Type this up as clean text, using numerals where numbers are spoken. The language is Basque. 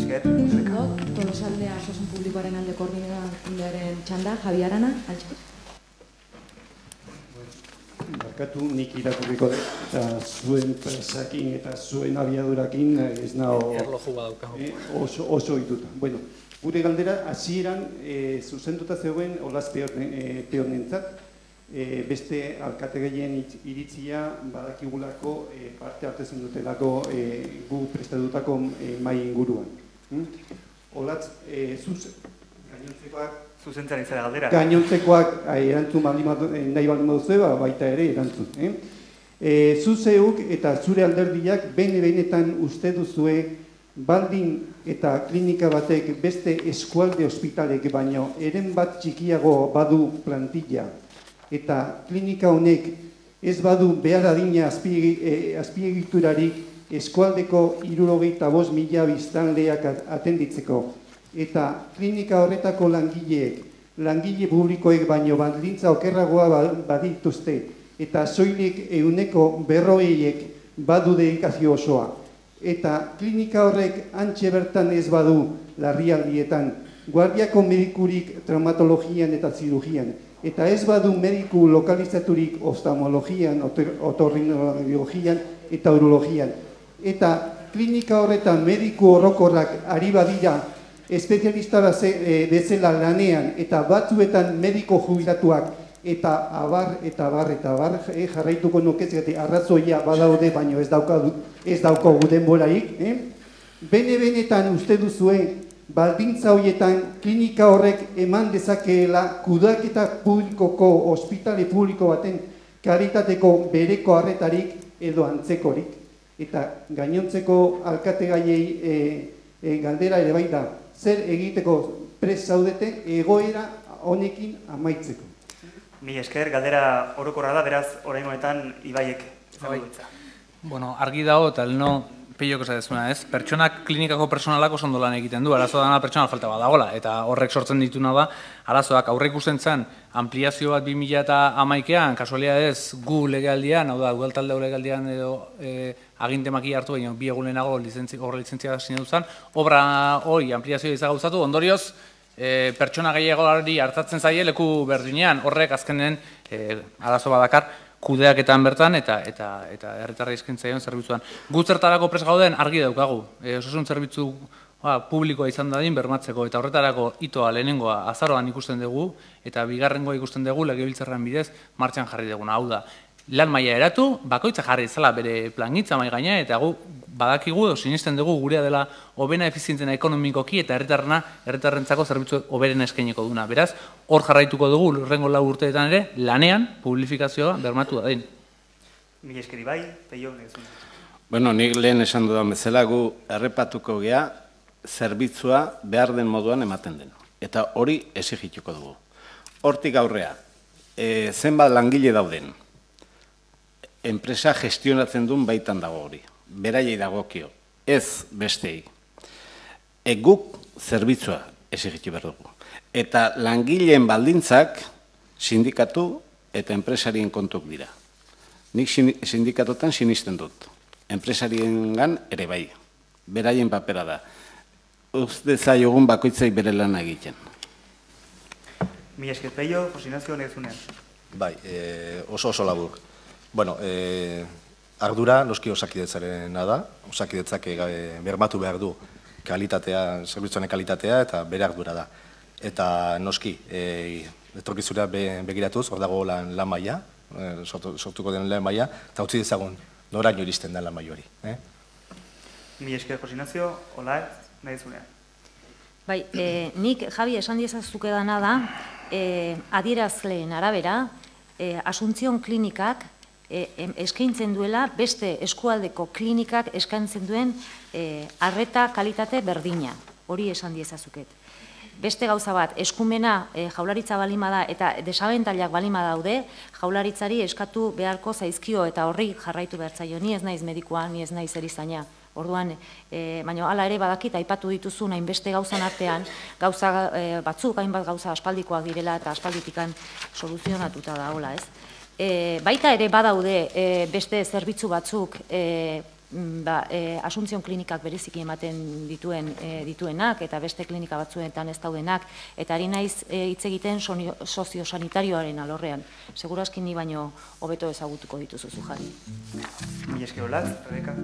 Tolosaldea Osasun Publikoaren alde koordinakundearen txanda, Javi Arana, altxo. Barkatu nik irakurriko dut, eta zuen presakin eta zuen abiadurakin ez nago oso ohituta. Bueno, gure galdera hasieran zuzenduta zegoen Olaz Peonentzat, beste alkate gehien iritzia badakigulako parte hartzen dutelako gu prestatutako mai inguruan. Olatz, gainontzekoak zuzentzaren izan galdera. Gainontzekoak erantzun nahi baldin baduzu, baita ere erantzun. Zuzeuk eta zure alderdiak benetan uste duzue baldin eta klinika batek beste eskualde ospitalek baino eren bat txikiago badu plantilla eta klinika honek ez badu behar adina azpiegiturarik eskualdeko 75.000 biztanleak atenditzeko eta klinika horretako langile publikoek baino baldintza okerragoa badituzte eta soilik 140 badu dedikazio osoa. Eta klinika horrek antxe bertan ez badu larrialdietan, guardiako medikurik traumatologian eta zirugian, eta ez badu mediku lokalizaturik oftalmologian, otorrinologian eta urologian. Eta klinika horretan mediku orokorrak ari badira espezialista bezala lanean eta batzuetan mediko jubilatuak eta abar jarraituko nukezgati arrazoia badaude, baino ez daukagu denborarik. Benetan uste duzue baldintza horietan klinika horrek eman dezakeela kudeaketa publikoko ospitale publiko baten kalitateko bereko harretarik edo antzekorik. Eta gainontzeko alkate gaiei galdera ere bai da, zer egiteko prest zaudete egoera honekin amaitzeko. Mi esker, galdera orokorra da, beraz, orain honetan Ibaiek zabaitza. Bueno, argi dago, eta elno peiok esatezuna ez, pertsonak klinikako personalak oso ondo lan egiten du, arazoa dana pertsonal falta badagola, eta horrek sortzen dituna da, arazoak aurre ikusten zen, ampliazio bat 2011an, kasualidadez gu legealdian, hau da, udaltalde legealdian edo agintemaki hartu, baina bi egunenago horre lizentzia sinatu zen, obra hori ampliazioa izagauzatu, ondorioz, pertsona gehiagolari hartatzen zaie leku berdinean, horrek azkenen arazo badakar kudeaketan bertan eta herritarrei eskaintzaion zerbitzuan. Gu zertarako prest gauden argi daukagu, osasun zerbitzu publikoa izan dadin bermatzeko eta horretarako itoa lehenengoa azaroan ikusten dugu eta bigarrengoa ikusten dugu legebiltzarrean bidez martxan jarri duguna. Hau da, lan maila eratu, bakoitza jarri zela bere plangintza mai gaina eta gu badakigu edo sinisten dugu gurea dela hobena efizientzena ekonomikoki eta herritarrentzako zerbitzu hoberena eskainiko duna. Beraz, hor jarraituko dugu hurrengo 4 urteetan ere lanean publifikazioa bermatu dadin. Mila esker Ibai, Peio, negezun. Bueno, nik lehen esan dudan bezala gu errepatuko gea zerbitzua behar den moduan ematen den. Eta hori exigituko dugu. Hortik aurrea, zenbat langile dauden, enpresa gestionatzen duen baitan dago hori. Beraiei dagokio, ez bestei. Guk zerbitzua exigitu behar dugu. Eta langileen baldintzak sindikatu eta enpresarien kontuk dira. Nik sindikatotan sinisten dut. Enpresariengan ere bai. Beraien papera da. Uste zaiogun bakoitzai bere lana egiten. Mila esker Peio, Jose Ignacio negezunean. Bai, oso labur. Bueno, ardura noski Osakidetzarena da, Osakidetzak bermatu behar du kalitatea, zerbitzuaren kalitatea eta bere ardura da. Eta noski, etorkizura begiratuz, hor dago lan maila, sortuko den lan maila, eta utzi dezagun noraino iristen da lan maila hori. Mila esker Jose Ignacio, Olaez, negezunean. Bai, nik Javi esan diezazuke dana da, adierazleen arabera, Asuntzion klinikak eskaintzen duela beste eskualdeko klinikak eskaintzen duen arreta kalitate berdina. Hori esan diezazuket. Beste gauza bat, eskumena jaularitza balima da eta desabentalak balima daude, jaularitzari eskatu beharko zaizkio eta horri jarraitu behar zaio. Ni ez naiz medikua, ni ez naiz erizaina. Orduan, baina hala ere badakit aipatu dituzu hainbeste gauzan artean, gauza batzuk hainbat gauza aspaldikoak direla eta aspalditikan soluzionatuta da hola, ez? Baita ere badaude beste zerbitzu batzuk asuntzion klinikak bereziki ematen dituenak, eta beste klinika batzuetan ez daudenak, eta ari naiz hitz egiten soziosanitarioaren alorrean. Segurazki ni baino hobeto ezagutuko dituzu zu, Javi. Mila esker, Olatz, Rebeka.